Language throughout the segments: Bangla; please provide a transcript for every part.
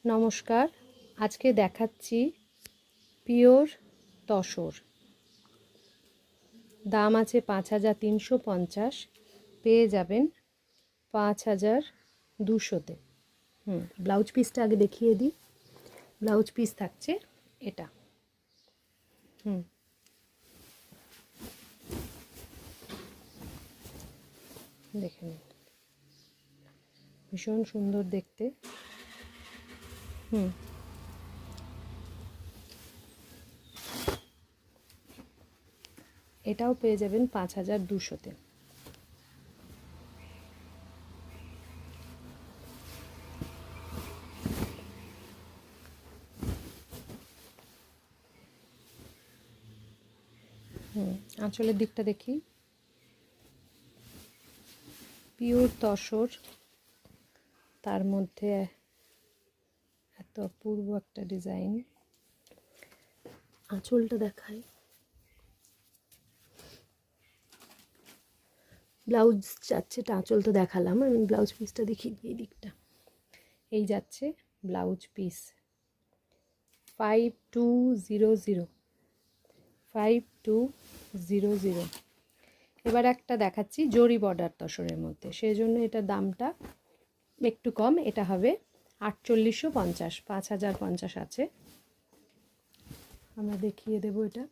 নমস্কার, আজকে দেখাচ্ছি পিওর তসর। দাম আছে 5350, পেয়ে যাবেন 5200-তে। ব্লাউজ পিসটা আগে দেখিয়ে দিই। ব্লাউজ পিস থাকছে এটা। দেখে নিন, ভীষণ সুন্দর দেখতে। এটাও পেয়ে যাবেন 5200-তে। আঁচলের দিকটা দেখি। পিওর তসর, তার মধ্যে এত অপূর্ব একটা ডিজাইন। আঁচলটা দেখায়। ব্লাউজ যাচ্ছে, এটা আঁচল তো দেখালাম, আমি ব্লাউজ পিসটা দেখি এই দিকটা। এই যাচ্ছে ব্লাউজ পিস 5200। এবার একটা দেখাচ্ছি জরি বর্ডার তসরের মধ্যে, সেই জন্য এটার দামটা একটু কম। এটা হবে 4850, 5050 আছে। আমরা দেখিয়ে দেব এটা।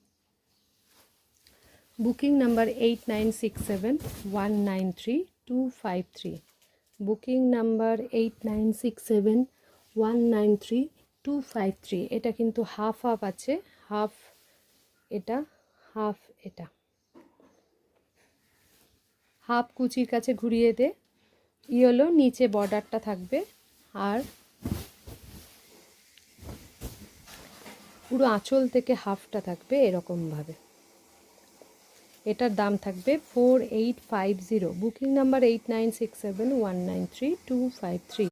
Booking number 8967193253। Booking number 8967193253। এটা কিন্তু হাফ হাফ আছে, হাফ এটা, হাফ এটা। হাফ কুচির কাছে ঘুরিয়ে দে, হলো নিচে বর্ডারটা থাকবে, আর পুরো আঁচল থেকে হাফটা থাকবে এরকমভাবে। এটার দাম থাকবে 4850। Booking number 8967193253।